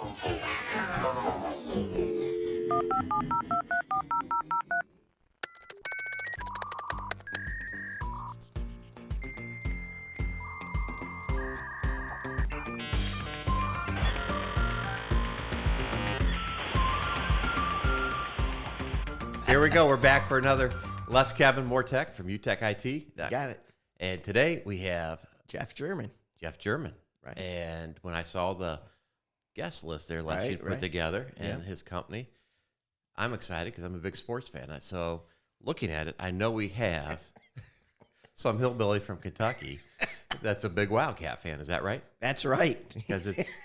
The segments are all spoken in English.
Here we go. We're back for another Less Kevin, More Tech from UTEC IT. Got it. And today we have Jeff Jermyn. Jeff Jermyn. Right. And when I saw the guest list there, Les, you put together and his company, I'm excited because I'm a big sports fan. So looking at it, I know we have some hillbilly from Kentucky that's a big Wildcat fan. Is that right? That's right. Because it's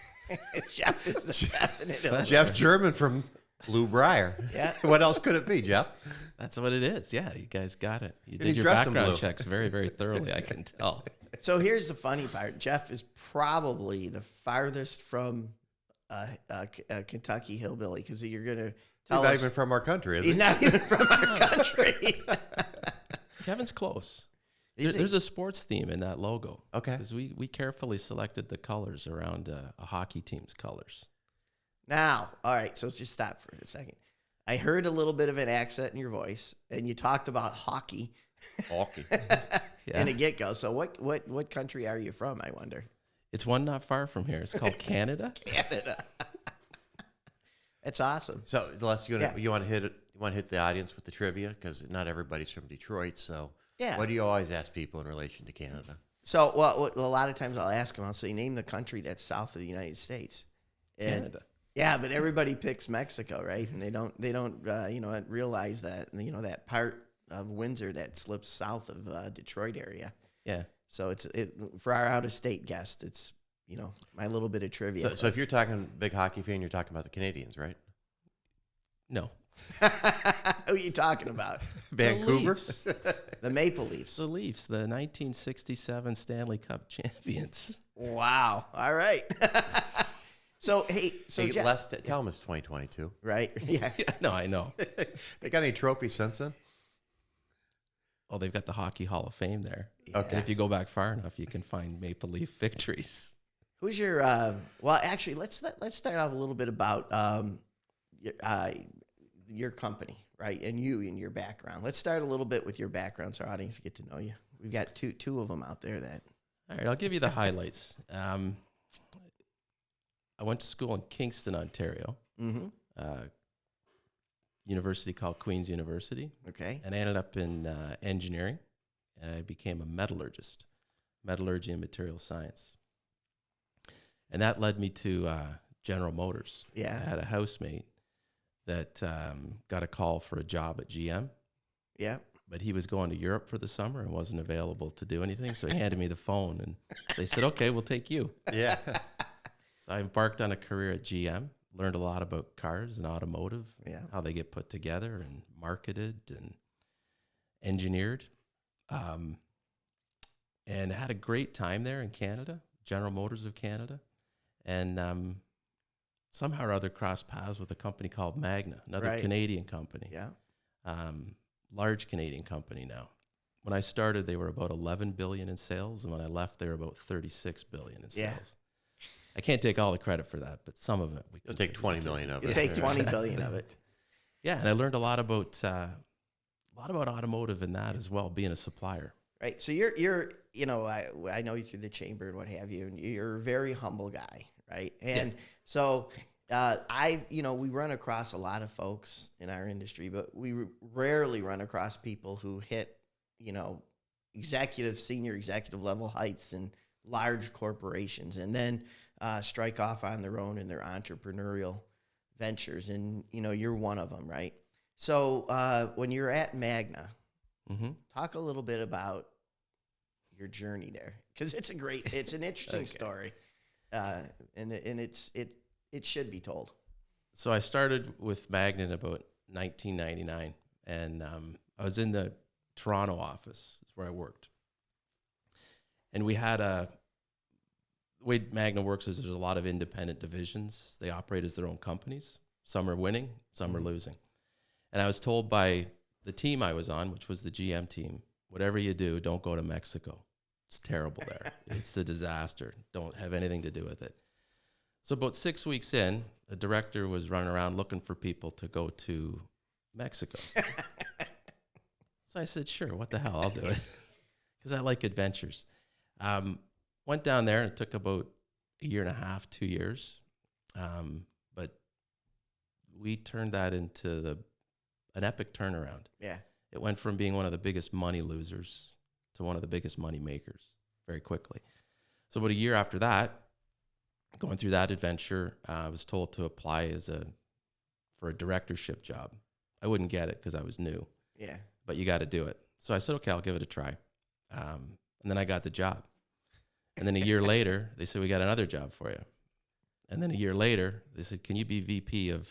Jeff is the definite. Jeff Jermyn from Bluebrier. Yeah. What else could it be, Jeff? That's what it is. Yeah, you guys got it. You did he's your dressed in background blue. checks very, very thoroughly, I can tell. So here's the funny part. Jeff is probably the farthest from Kentucky hillbilly because you're going to tell He's not us even from our country, is he's he? not even from our country. Kevin's close. Is he? There's a sports theme in that logo. Okay. Because we carefully selected the colors around a hockey team's colors. Now, all right, so let's just stop for a second. I heard a little bit of an accent in your voice, and you talked about hockey Hockey. in a get-go. So what country are you from, I wonder? It's one not far from here. It's called Canada. Canada. That's awesome. So, Les, you want to hit it? You want to hit the audience with the trivia because not everybody's from Detroit. So, Yeah. what do you always ask people in relation to Canada? So, well, a lot of times I'll ask them, I'll say, name the country that's south of the United States. And, Canada. Yeah, but everybody picks Mexico, right? And they don't realize that, that part of Windsor that slips south of Detroit area. Yeah. So for our out-of-state guest, it's, my little bit of trivia. So if you're talking big hockey fan, you're talking about the Canadians, right? No. Who are you talking about? Vancouver? The Maple Leafs. The Leafs, the 1967 Stanley Cup champions. Wow. All right. So, hey, Jeff, Les, tell them it's 2022. right? Yeah. No, I know. They got any trophies since then? Oh, they've got the Hockey Hall of Fame there. Okay. And if you go back far enough, you can find Maple Leaf victories. Who's your? Well, actually, let's start off a little bit about your company, right? And you and your background. Let's start a little bit with your background, so our audience get to know you. We've got two of them out there that. All right, I'll give you the highlights. I went to school in Kingston, Ontario, university called Queen's University, Okay. and I ended up in engineering, and I became a metallurgist, metallurgy and material science. And that led me to General Motors. Yeah. I had a housemate that got a call for a job at GM, Yeah. but he was going to Europe for the summer and wasn't available to do anything, so he handed me the phone, and they said, okay, we'll take you. Yeah. So I embarked on a career at GM, learned a lot about cars and automotive, Yeah. how they get put together and marketed and engineered, and had a great time there in Canada, General Motors of Canada, and somehow or other crossed paths with a company called Magna, another Right. Canadian company, Yeah. large Canadian company now. When I started, they were about 11 billion in sales, and when I left, they were about 36 billion in Yeah. sales. I can't take all the credit for that, but some of it we You'll can take 20 million of You'll it. take 20 billion of it. Yeah, and I learned a lot about automotive in that as well, being a supplier. Right. So you're I know you through the chamber and what have you, and you're a very humble guy, right? And so we run across a lot of folks in our industry, but we rarely run across people who hit, senior executive level heights in large corporations and then strike off on their own in their entrepreneurial ventures. And, you're one of them, right? So when you're at Magna, talk a little bit about your journey there, because it's an interesting story, and it should be told. So I started with Magna in about 1999, and I was in the Toronto office, is where I worked. And we had the way Magna works is there's a lot of independent divisions. They operate as their own companies. Some are winning, some are losing. And I was told by the team I was on, which was the GM team, whatever you do, don't go to Mexico. It's terrible there. It's a disaster. Don't have anything to do with it. So about 6 weeks in, the director was running around looking for people to go to Mexico. So I said, sure, what the hell, I'll do it. Because I like adventures. Went down there, and it took about a year and a half, 2 years. But we turned that into an epic turnaround. Yeah. It went from being one of the biggest money losers to one of the biggest money makers very quickly. So about a year after that, going through that adventure, I was told to apply for a directorship job. I wouldn't get it because I was new. Yeah. But you got to do it. So I said, okay, I'll give it a try. And then I got the job. And then a year later, they said, we got another job for you. And then a year later, they said, can you be VP of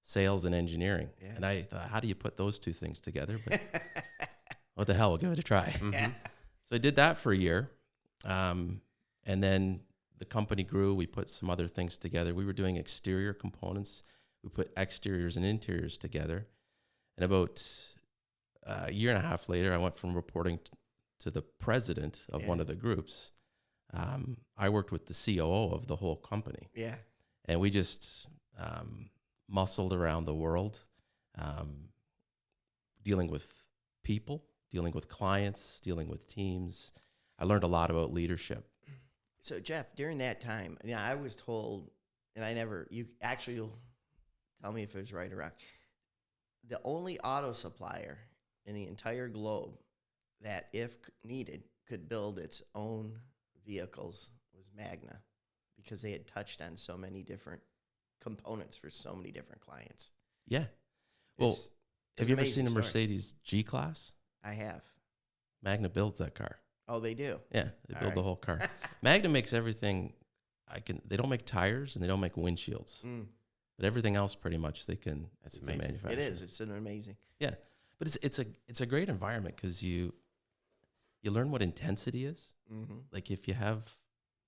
sales and engineering? Yeah. And I thought, how do you put those two things together? But what the hell, we'll give it a try. Yeah. So I did that for a year. And then the company grew. We put some other things together. We were doing exterior components. We put exteriors and interiors together. And about a year and a half later, I went from reporting to the president of one of the groups. I worked with the COO of the whole company. Yeah. And we just muscled around the world, dealing with people, dealing with clients, dealing with teams. I learned a lot about leadership. So, Jeff, during that time, I was told, and you'll tell me if it was right or wrong, the only auto supplier in the entire globe that, if needed, could build its own vehicles was Magna, because they had touched on so many different components for so many different clients. Yeah. Well, have you ever seen a Mercedes G-Class? I have. Magna builds that car. Oh, they do? Yeah, they build the whole car. Magna makes everything. They don't make tires and they don't make windshields. But everything else pretty much they can manufacture. It is. It's an amazing. Yeah. But it's a great environment because you learn what intensity is. Mm-hmm. Like if you have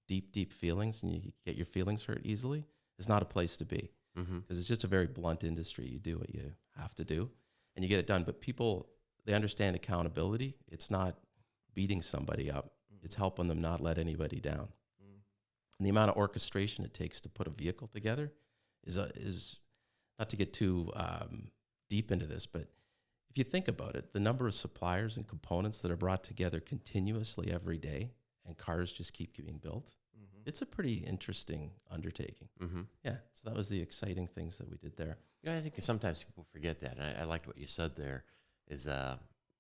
deep feelings and you get your feelings hurt easily, it's not a place to be because it's just a very blunt industry. You do what you have to do and you get it done. But people, they understand accountability. It's not beating somebody up. It's helping them not let anybody down. And the amount of orchestration it takes to put a vehicle together is not to get too deep into this, but if you think about it, the number of suppliers and components that are brought together continuously every day and cars just keep being built, it's a pretty interesting undertaking. Yeah, so that was the exciting things that we did there. I think sometimes people forget that, and I liked what you said there, is,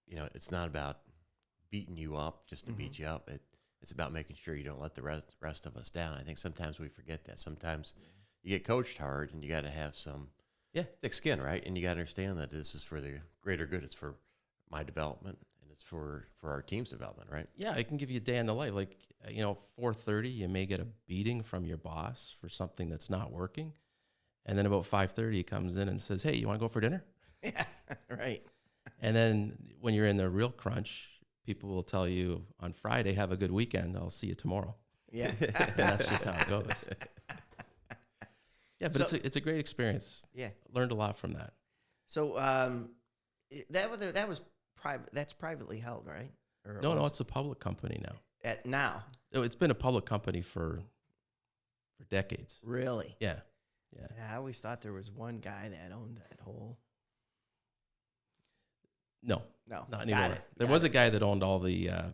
it's not about beating you up just to beat you up. It's about making sure you don't let the rest of us down. I think sometimes we forget that. Sometimes you get coached hard, and you got to have some thick skin, right? And you got to understand that this is for the greater good. It's for my development, and it's for our team's development, right? Yeah, I can give you a day in the life. Like, 4:30, you may get a beating from your boss for something that's not working. And then about 5:30, he comes in and says, hey, you want to go for dinner? Yeah, right. And then when you're in the real crunch, people will tell you on Friday, have a good weekend. I'll see you tomorrow. Yeah. And that's just how it goes. Yeah, but so, it's a great experience. Yeah. Learned a lot from that. So that was private. That's privately held, right? No, it's a public company now. Now? So it's been a public company for decades. Really? Yeah. I always thought there was one guy that owned that whole. No, not anymore. There was a guy that owned all the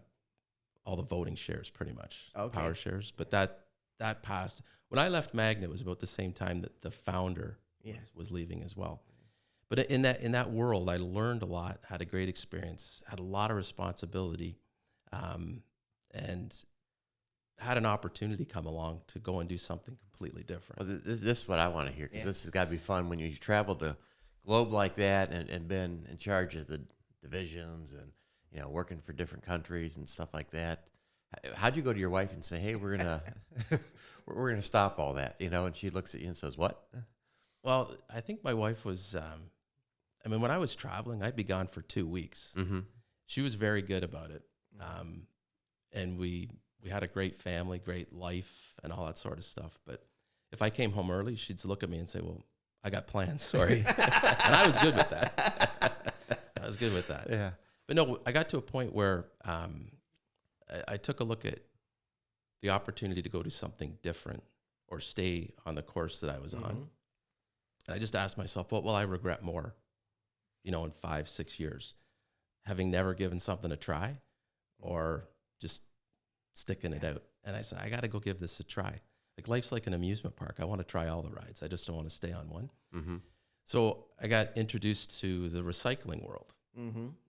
voting shares, pretty much, power shares. But that passed. When I left Magna, it was about the same time that the founder was leaving as well. But in that world, I learned a lot, had a great experience, had a lot of responsibility, and had an opportunity come along to go and do something completely different. Well, this is what I want to hear, because this has got to be fun when you travel to globe like that and been in charge of the divisions and working for different countries and stuff like that. How'd you go to your wife and say, hey, we're gonna we're gonna stop all that, and she looks at you and says, what? Well, I think my wife was when I was traveling, I'd be gone for 2 weeks. She was very good about it. And we had a great family, great life, and all that sort of stuff. But if I came home early, she'd look at me and say, well, I got plans, sorry. And I was good with that. Yeah. But no, I got to a point where I took a look at the opportunity to go do something different or stay on the course that I was on. And I just asked myself, what will I regret more, in 5-6 years? Having never given something a try, or just sticking it out? And I said, I got to go give this a try. Like, life's like an amusement park. I want to try all the rides. I just don't want to stay on one. So I got introduced to the recycling world.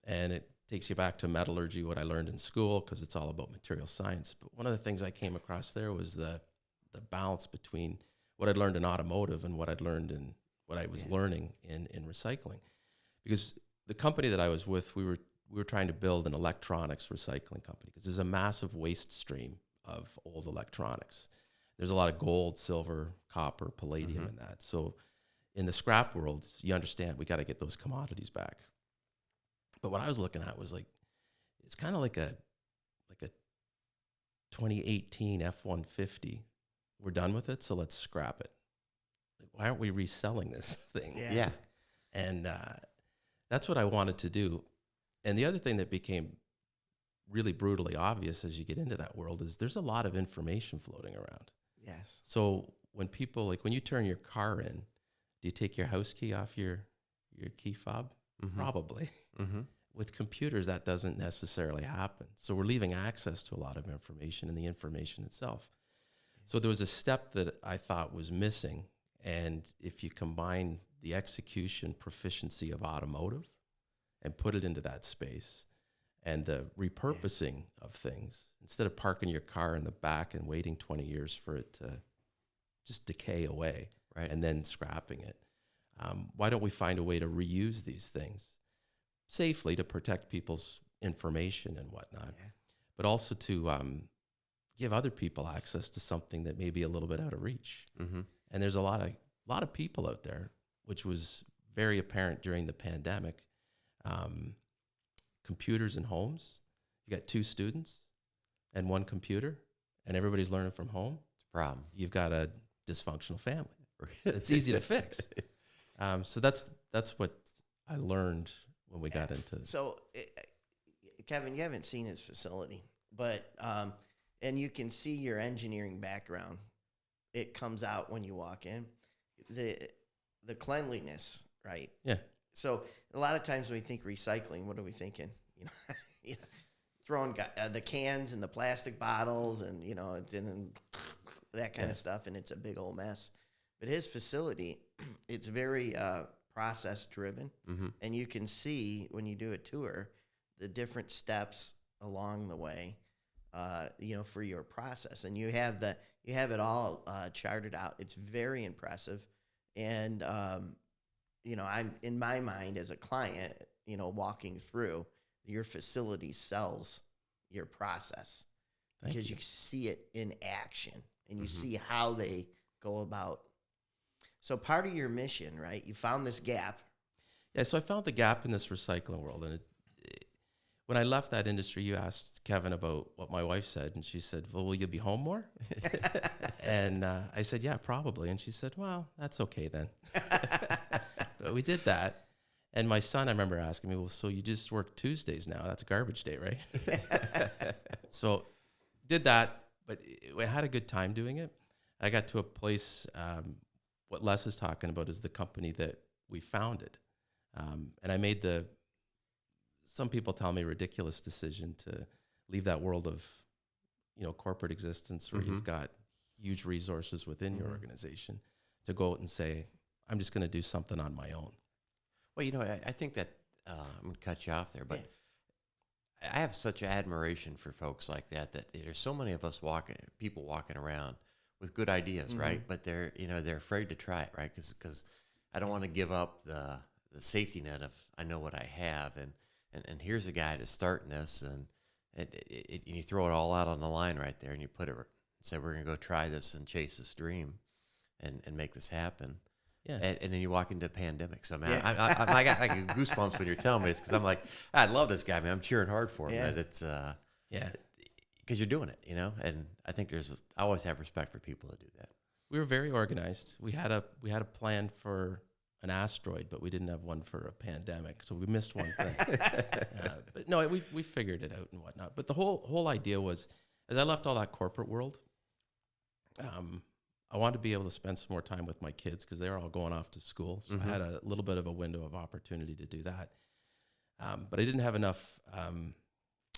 And it takes you back to metallurgy, what I learned in school, because it's all about material science. But one of the things I came across there was the balance between what I'd learned in automotive and what I'd learned in what I was learning in recycling. Because the company that I was with, we were trying to build an electronics recycling company, because there's a massive waste stream of old electronics. There's a lot of gold, silver, copper, palladium in that. So in the scrap world, you understand we got to get those commodities back. But what I was looking at was like, it's kind of like a 2018 F-150. We're done with it, so let's scrap it. Like, why aren't we reselling this thing? Yeah. And that's what I wanted to do. And the other thing that became really brutally obvious as you get into that world is there's a lot of information floating around. Yes. So when people, like when you turn your car in, do you take your house key off your key fob? Probably. With computers, that doesn't necessarily happen. So we're leaving access to a lot of information and the information itself. So there was a step that I thought was missing. And if you combine the execution proficiency of automotive and put it into that space, and the repurposing of things, instead of parking your car in the back and waiting 20 years for it to just decay away, and then scrapping it, why don't we find a way to reuse these things safely to protect people's information and whatnot, but also to give other people access to something that may be a little bit out of reach. And there's a lot of people out there, which was very apparent during the pandemic. Computers in homes. You got 2 students and 1 computer, and everybody's learning from home. It's a problem. You've got a dysfunctional family. It's easy to fix. So that's what I learned when we got into. So, Kevin, you haven't seen his facility, but and you can see your engineering background. It comes out when you walk in. The cleanliness, right? Yeah. So a lot of times when we think recycling, what are we thinking? Throwing the cans and the plastic bottles, and it's in that kind of stuff, and it's a big old mess. But his facility, it's very process driven, and you can see when you do a tour the different steps along the way, for your process, and you have it all charted out. It's very impressive, and I'm in my mind as a client, walking through your facility sells your process because you see it in action and you see how they go about. So part of your mission, right? You found this gap. Yeah. So I found the gap in this recycling world. And when I left that industry, you asked Kevin about what my wife said. And she said, well, will you be home more? And I said, yeah, probably. And she said, well, that's okay then. But we did that. And my son, I remember asking me, well, so you just work Tuesdays now? That's a garbage day, right? So did that, but I had a good time doing it. I got to a place, what Les is talking about is the company that we founded. And I made some people tell me, ridiculous decision to leave that world of, corporate existence where you've got huge resources within your organization to go out and say, I'm just going to do something on my own. Well, I think that I'm going to cut you off there, but I have such admiration for folks like that there's so many of us people walking around with good ideas, right? But they're afraid to try it, right? Because I don't want to give up the safety net of I know what I have, and here's a guy that's starting this, and you throw it all out on the line right there, and you put it say we're going to go try this and chase this dream, and make this happen. Yeah. And then you walk into a pandemic. So, man, I got like goosebumps when you're telling me this because I'm like, I love this guy, man. I'm cheering hard for him. Yeah. It's because you're doing it, And I think I always have respect for people that do that. We were very organized. We had a plan for an asteroid, but we didn't have one for a pandemic, so we missed one thing. But no, we figured it out and whatnot. But the whole idea was, as I left all that corporate world, I wanted to be able to spend some more time with my kids because they were all going off to school. So I had a little bit of a window of opportunity to do that. But I didn't have enough. I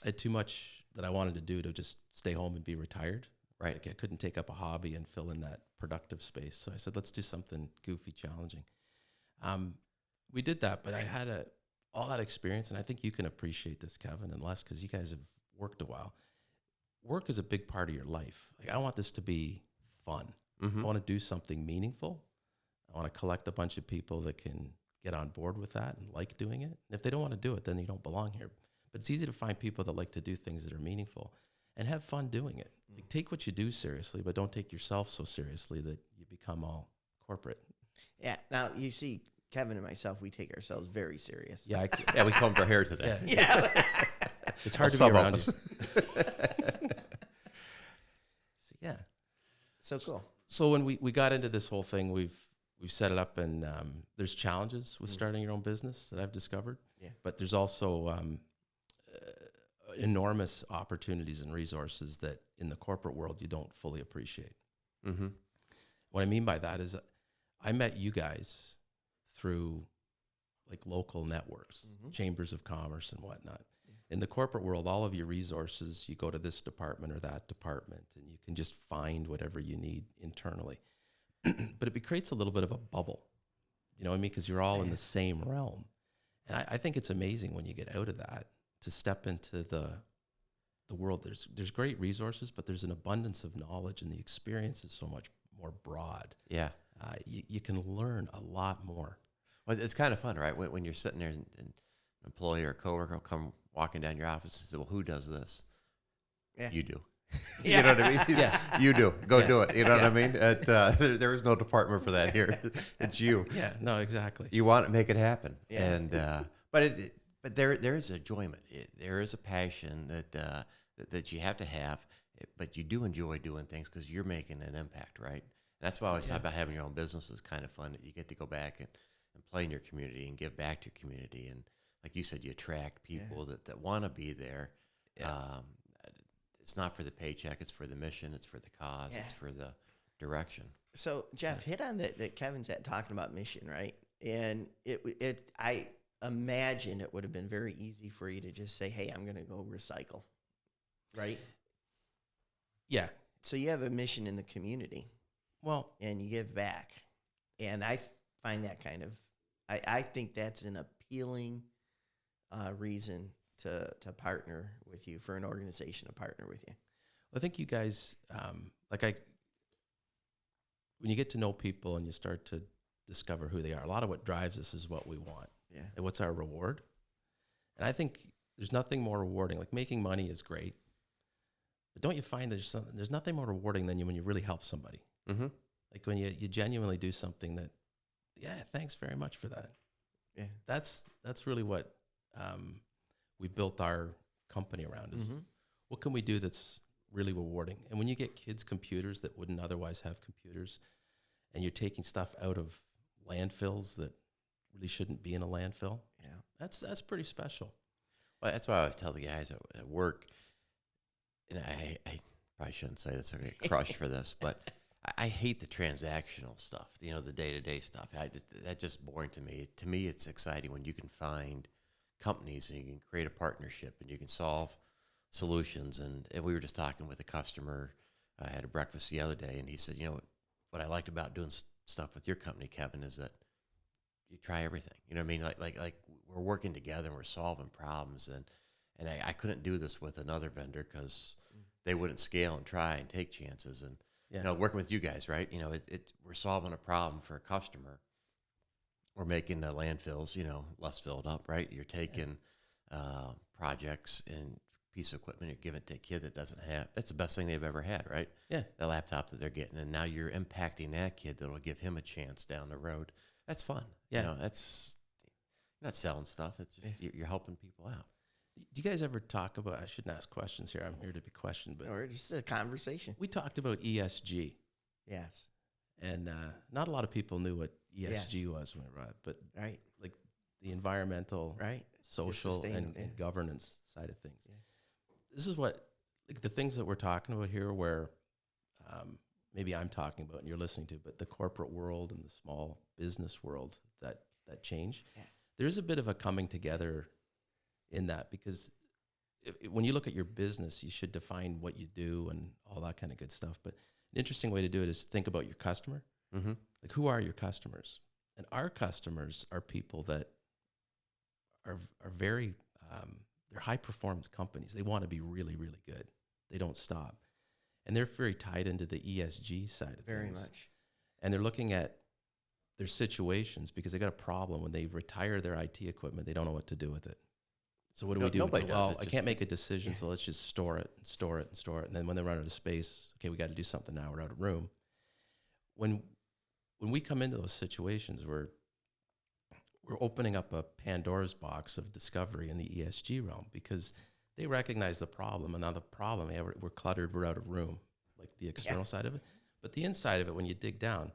had too much that I wanted to do to just stay home and be retired. Right. Like I couldn't take up a hobby and fill in that productive space. So I said, let's do something goofy, challenging. We did that, but I had all that experience, and I think you can appreciate this, Kevin, and Les, because you guys have worked a while. Work is a big part of your life. Like I want this to be fun. I want to do something meaningful. I want to collect a bunch of people that can get on board with that and like doing it. And if they don't want to do it, then you don't belong here. But it's easy to find people that like to do things that are meaningful and have fun doing it. Like, take what you do seriously, but don't take yourself so seriously that you become all corporate. Yeah. Now, you see, Kevin and myself, we take ourselves very serious. Yeah, Yeah, we combed our hair today. Yeah. Yeah. It's hard to be Some of around us. you. So, yeah. So cool. So when we got into this whole thing, we've set it up, and there's challenges with starting your own business that I've discovered. Yeah. But there's also enormous opportunities and resources that in the corporate world you don't fully appreciate. What I mean by that is I met you guys through like local networks, chambers of commerce and whatnot. In the corporate world, all of your resources, you go to this department or that department, and you can just find whatever you need internally. But it creates a little bit of a bubble, you know what I mean? Because you're all in the same realm. And I think it's amazing when you get out of that to step into the world. There's great resources, but there's an abundance of knowledge, and the experience is so much more broad. Yeah. You can learn a lot more. Well, it's kind of fun, right? When you're sitting there and an employee or coworker will come walking down your office and say, well, who does this? Yeah. You do. You know what I mean? Yeah. You do. Go do it. You know what I mean? There is no department for that here. It's you. Yeah, no, exactly. You want to make it happen. Yeah. And but there is enjoyment. There is a passion that you have to have, but you do enjoy doing things because you're making an impact, right? And that's why I always thought about having your own business is kind of fun. You get to go back and play in your community and give back to your community. And like you said, you attract people that want to be there. Yeah. It's not for the paycheck. It's for the mission. It's for the cause. It's for the direction. So Jeff, hit on that Kevin's talking about mission, right? And I imagine it would have been very easy for you to just say, hey, I'm going to go recycle, right? Yeah. So you have a mission in the community. Well, and you give back. And I find that kind of, I think that's an appealing reason to partner with you, for an organization to partner with you. I think you guys, when you get to know people and you start to discover who they are, a lot of what drives us is what we want. Yeah. And what's our reward? And I think there's nothing more rewarding. Like, making money is great, but don't you find there's nothing more rewarding than when you really help somebody? Mm-hmm. Like when you genuinely do something that, yeah, thanks very much for that. Yeah. That's really what we built our company around is, what can we do that's really rewarding? And when you get kids computers that wouldn't otherwise have computers, and you're taking stuff out of landfills that really shouldn't be in a landfill, Yeah. that's pretty special. Well, that's why I always tell the guys at work, and I probably shouldn't say this, I'm going to get crushed for this, but I hate the transactional stuff, the day-to-day stuff. That's just boring to me. To me, it's exciting when you can find companies and you can create a partnership and you can solve solutions. And we were just talking with a customer. I had a breakfast the other day, and he said, what I liked about doing stuff with your company, Kevin, is that you try everything. You know what I mean? Like we're working together and we're solving problems. And I couldn't do this with another vendor because they wouldn't scale and try and take chances. And working with you guys, right? We're solving a problem for a customer. We're making the landfills, less filled up, right? You're taking projects and piece of equipment, you're giving it to a kid that doesn't have. That's the best thing they've ever had, right? Yeah. The laptop that they're getting, and now you're impacting that kid that'll give him a chance down the road. That's fun. Yeah. That's you're not selling stuff. It's just you're helping people out. Do you guys ever talk about, I shouldn't ask questions here, I'm here to be questioned, but Or just a conversation. we talked about ESG, Yes. and not a lot of people knew what ESG was when we were, but Right. like the environmental, Right. social, and yeah. governance side of things. Yeah. This is what, like, the things that we're talking about here, where maybe I'm talking about and you're listening to, but the corporate world and the small business world that change. Yeah. There's a bit of a coming together in that, because when you look at your business, you should define what you do and all that kind of good stuff. But an interesting way to do it is think about your customer. Mm-hmm. Like, who are your customers? And our customers are people that are very, they're high performance companies. They want to be really, really good. They don't stop. And they're very tied into the ESG side of very things. Very much. And they're looking at their situations because they got a problem. When they retire their IT equipment, they don't know what to do with it. So what do we do? Nobody does. Well, I can't make a decision, so let's just store it and store it and store it. And then when they run out of space, okay, we got to do something now. We're out of room. When we come into those situations, we're opening up a Pandora's box of discovery in the ESG realm, because they recognize the problem. And now the problem, yeah, we're cluttered, we're out of room, like the external side of it. But the inside of it, when you dig down,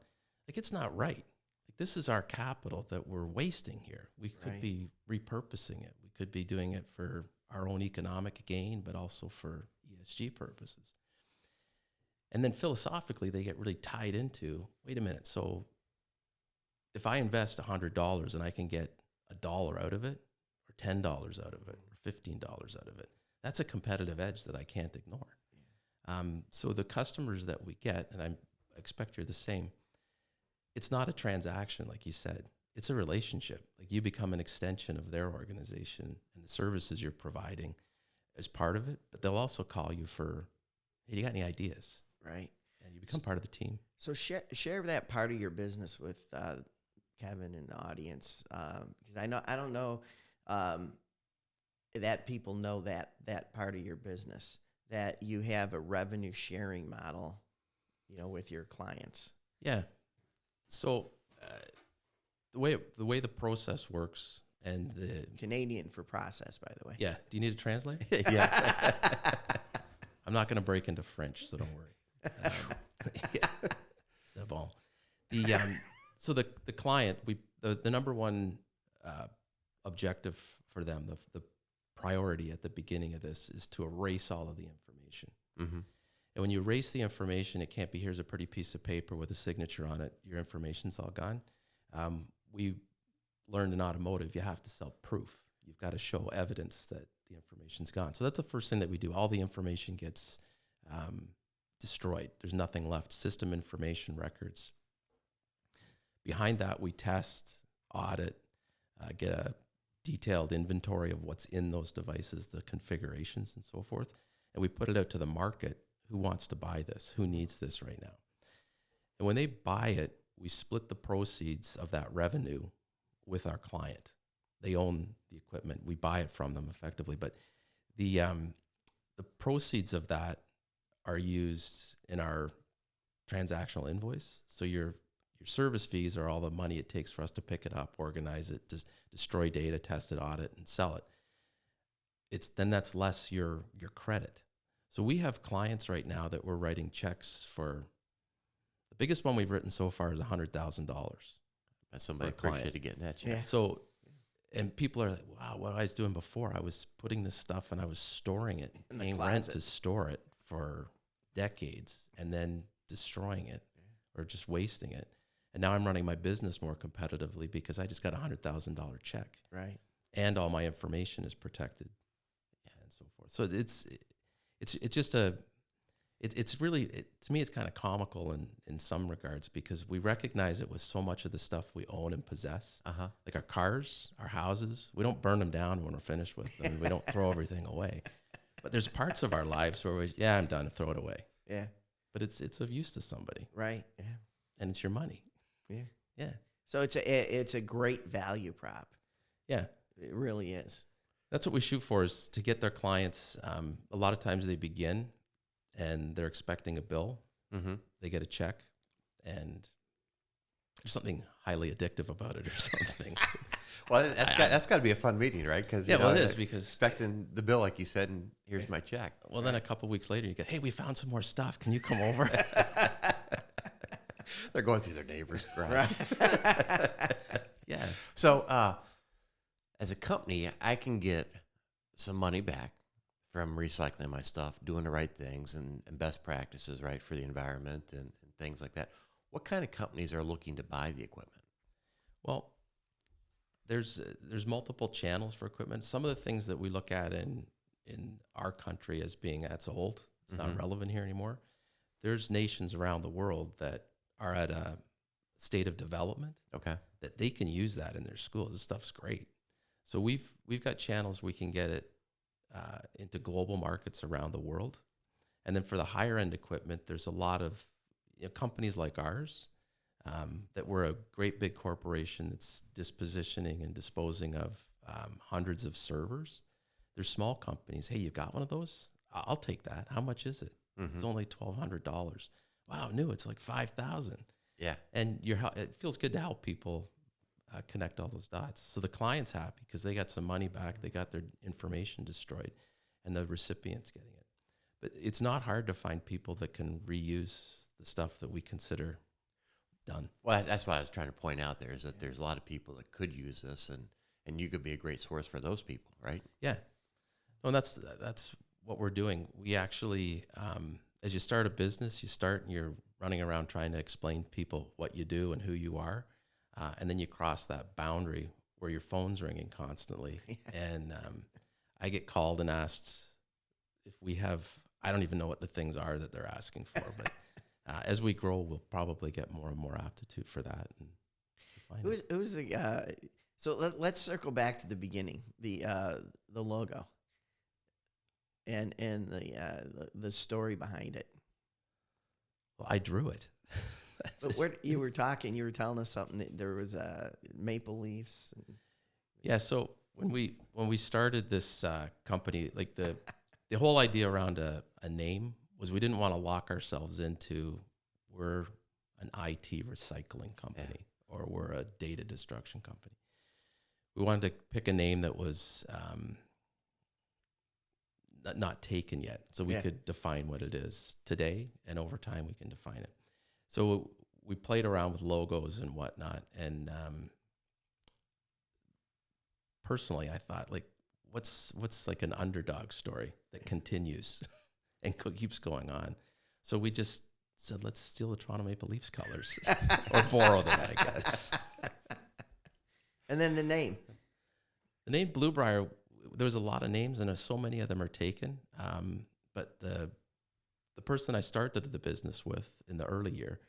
like, it's not right. Like, this is our capital that we're wasting here. We could be repurposing it. We could be doing it for our own economic gain, but also for ESG purposes. And then philosophically, they get really tied into, wait a minute, so if I invest $100 and I can get $1 out of it, or $10 out of it, or $15 out of it, that's a competitive edge that I can't ignore. Yeah. So the customers that we get, and I expect you're the same, it's not a transaction, like you said. It's a relationship. Like, you become an extension of their organization and the services you're providing as part of it, but they'll also call you for, hey, you got any ideas? Right. And you become part of the team. So share that part of your business with Kevin and the audience, because I don't know that people know that part of your business, that you have a revenue sharing model, with your clients. Yeah. So the way the process works, and the Canadian for process, by the way. Yeah. Do you need to translate? Yeah. I'm not going to break into French, so don't worry. Yeah. C'est bon. So the client, the number one objective for them, the priority at the beginning of this, is to erase all of the information. Mm-hmm. And when you erase the information, it can't be, here's a pretty piece of paper with a signature on it, your information's all gone. We learned in automotive, you have to sell proof. You've got to show evidence that the information's gone. So that's the first thing that we do. All the information gets destroyed. There's nothing left. System information records. Behind that, we test, audit, get a detailed inventory of what's in those devices, the configurations and so forth. And we put it out to the market. Who wants to buy this? Who needs this right now? And when they buy it, we split the proceeds of that revenue with our client. They own the equipment. We buy it from them effectively. But the proceeds of that are used in our transactional invoice. So your service fees are all the money it takes for us to pick it up, organize it, just destroy data, test it, audit, and sell it. Then that's less your credit. So we have clients right now that we're writing checks for. The biggest one we've written so far is $100,000. That's somebody appreciated getting that check. Yeah. So, and people are like, wow, what I was doing before, I was putting this stuff and I was storing it, paying rent to store it for decades, and then destroying it or just wasting it. And now I'm running my business more competitively because I just got a $100,000 check. Right. And all my information is protected, and so forth. So it's just it's really, to me, it's kind of comical in some regards, because we recognize it with so much of the stuff we own and possess. Uh-huh. Like our cars, our houses, we don't burn them down when we're finished with them. We don't throw everything away. But there's parts of our lives where I'm done, throw it away. Yeah. But it's of use to somebody. Right. Yeah. And it's your money. Yeah. Yeah. So it's a great value prop. Yeah. It really is. That's what we shoot for, is to get their clients. A lot of times they begin and they're expecting a bill. Mm-hmm. They get a check, and there's something highly addictive about it or something. Well, that's got to be a fun meeting, right? Because it is, because expecting the bill, like you said, and here's my check. Well, then a couple weeks later, you get, hey, we found some more stuff. Can you come over? They're going through their neighbor's garage. Right. Yeah. So, as a company, I can get some money back from recycling my stuff, doing the right things, and best practices, right, for the environment and things like that. What kind of companies are looking to buy the equipment? Well, there's multiple channels for equipment. Some of the things that we look at in our country as being that's old, it's not relevant here anymore. There's nations around the world that are at a state of development. Okay. That they can use that in their schools. This stuff's great. So we've got channels we can get it into global markets around the world. And then for the higher end equipment, there's a lot of companies like ours that we're a great big corporation that's dispositioning and disposing of hundreds of servers. There's small companies. Hey, you got one of those? I'll take that. How much is it? It's only $1,200. Wow, new. It's like $5,000. Yeah. And it feels good to help people connect all those dots. So the client's happy because they got some money back. They got their information destroyed, and the recipient's getting it. But it's not hard to find people that can reuse the stuff that we consider done. Well, that's what I was trying to point out there is that there's a lot of people that could use this, and you could be a great source for those people, right? Yeah. No, and that's what we're doing. We actually, as you start a business, and you're running around trying to explain to people what you do and who you are, and then you cross that boundary where your phone's ringing constantly. And I get called and asked if we have, I don't even know what the things are that they're asking for, but as we grow, we'll probably get more and more aptitude for that. And Who's the so let's circle back to the beginning, the logo and the story behind it. Well, I drew it. But where you were telling us something that there was maple leaves. Yeah. So when we started this company, like the whole idea around a name was we didn't want to lock ourselves into we're an IT recycling company or we're a data destruction company. We wanted to pick a name that was not taken yet, so we could define what it is today, and over time we can define it. So we played around with logos and whatnot, and personally, I thought, like, what's like an underdog story that continues and keeps going on? So we just said, let's steal the Toronto Maple Leafs colors or borrow them, I guess. And then the name. The name Bluebrier, there's a lot of names, and so many of them are taken. But the person I started the business with in the early year,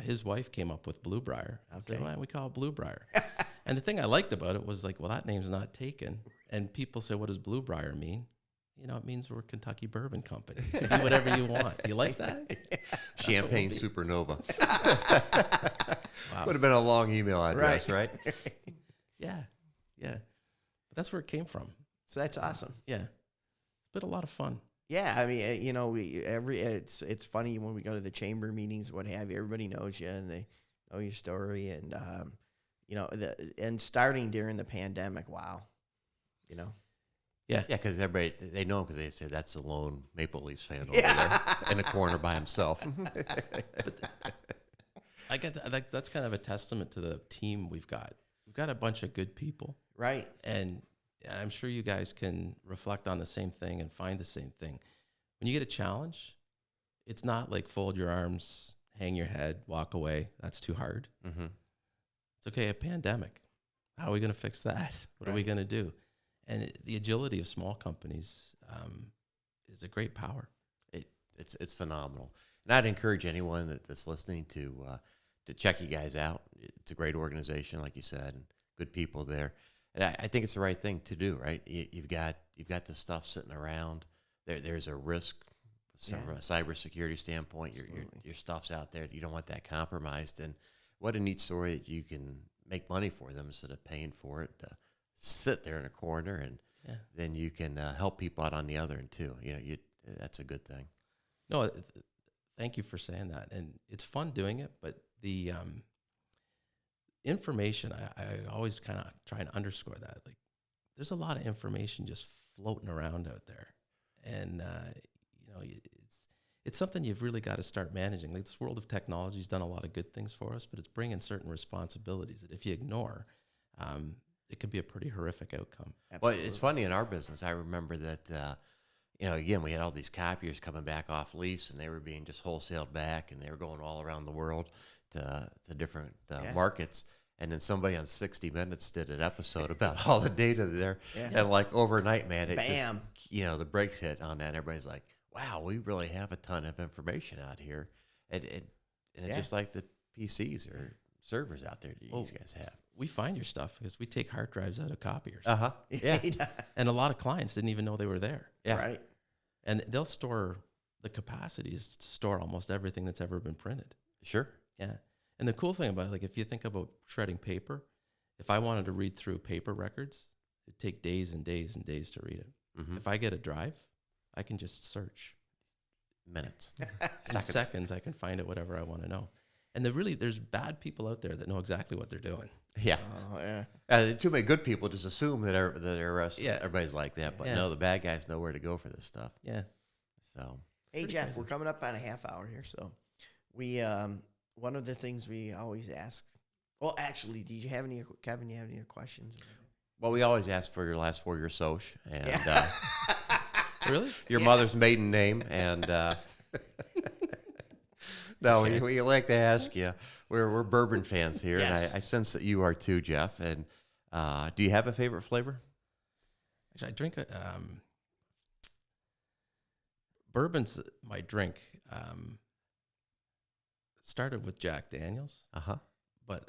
his wife came up with Bluebrier. I said, why don't we call it Bluebrier? And the thing I liked about it was like, well, that name's not taken. And people say, what does Bluebrier mean? It means we're a Kentucky Bourbon Company. You can do whatever you want. You like that? Champagne Supernova. Wow. Would have been a long email address, right? Yeah. But that's where it came from. So that's awesome. Yeah. It's been a lot of fun. Yeah, I mean, it's funny when we go to the chamber meetings, what have you. Everybody knows you and they know your story, and and starting during the pandemic. Wow, Yeah, because everybody they know him because they said that's the lone Maple Leafs fan over there in the corner by himself. I get that's kind of a testament to the team we've got. We've got a bunch of good people, right? And I'm sure you guys can reflect on the same thing and find the same thing. When you get a challenge, it's not like fold your arms, hang your head, walk away. That's too hard. Mm-hmm. It's okay, a pandemic. How are we going to fix that? What are we going to do? And the agility of small companies is a great power. It's phenomenal. And I'd encourage anyone that's listening to check you guys out. It's a great organization, like you said, and good people there. And I think it's the right thing to do, right? You've got this stuff sitting around. There's a risk from a cybersecurity standpoint. Your stuff's out there. You don't want that compromised. And what a neat story that you can make money for them instead of paying for it to sit there in a corner, and then you can help people out on the other end too. That's a good thing. No, thank you for saying that. And it's fun doing it, but the information, I always kind of try and underscore that. Like, there's a lot of information just floating around out there, and it's something you've really got to start managing. Like, this world of technology has done a lot of good things for us, but it's bringing certain responsibilities that if you ignore, it can be a pretty horrific outcome. Absolutely. Well, it's funny in our business. I remember that again, we had all these copiers coming back off lease, and they were being just wholesaled back, and they were going all around the world to different markets. And then somebody on 60 Minutes did an episode about all the data there. Yeah. And like overnight, man, it Bam. just, the brakes hit on that. And everybody's like, wow, we really have a ton of information out here. And it's just like the PCs or servers out there that you guys have. We find your stuff because we take hard drives out of copiers. Uh-huh. Yeah. And a lot of clients didn't even know they were there. Yeah. Right. And they'll store the capacities to store almost everything that's ever been printed. Sure. Yeah. And the cool thing about it, like if you think about shredding paper, if I wanted to read through paper records, it'd take days and days and days to read it. Mm-hmm. If I get a drive, I can just search. Minutes. In seconds, I can find out whatever I want to know. And there's bad people out there that know exactly what they're doing. Yeah. Oh, yeah. Too many good people just assume that everybody's like that. But no, the bad guys know where to go for this stuff. Yeah. So. Hey, Jeff, we're coming up on a half hour here. So we, one of the things we always ask, well, actually, Kevin, you have any questions? Well, we always ask for your last 4 years Soch. And really? Your mother's maiden name. And no, we like to ask you. We're bourbon fans here, Yes. and I sense that you are too, Jeff. And do you have a favorite flavor? Actually, I drink bourbon's my drink. Started with Jack Daniels, but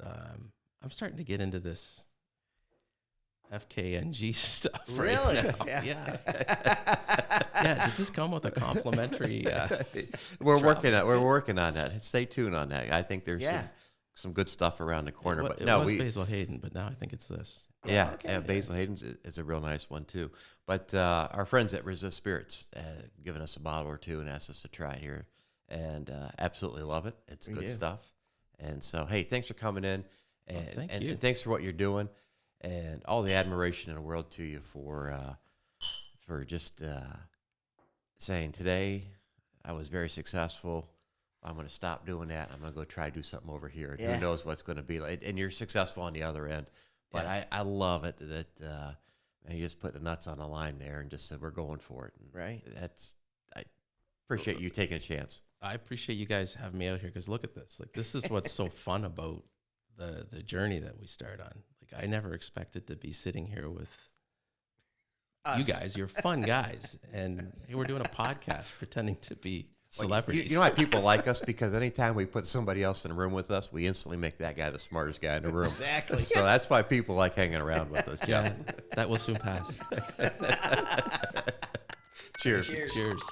I'm starting to get into this FKNG stuff Really? right now. Yeah. Yeah. Does this come with a complimentary? We're working on that. Stay tuned on that. I think there's some good stuff around the corner. It was Basil Hayden, but now I think it's this. Yeah, Basil Hayden's is a real nice one too. But our friends at Resist Spirits given us a bottle or two and asked us to try it here, and absolutely love it. It's good stuff. And so, hey, thanks for coming in, and, and thanks for what you're doing, and all the admiration in the world to you for just saying today I was very successful. I'm going to stop doing that. I'm going to go try to do something over here. And who knows what's going to be like. And you're successful on the other end. But I love it that and you just put the nuts on the line there and just said, we're going for it. And right. I appreciate you taking a chance. I appreciate you guys having me out here because look at this. Like, this is what's so fun about the journey that we start on. Like, I never expected to be sitting here with you guys. You're fun guys. And hey, we're doing a podcast pretending to be celebrities. You know why people like us? Because anytime we put somebody else in a room with us, we instantly make that guy the smartest guy in the room. Exactly. So that's why people like hanging around with us. Yeah, that will soon pass. Cheers. Cheers.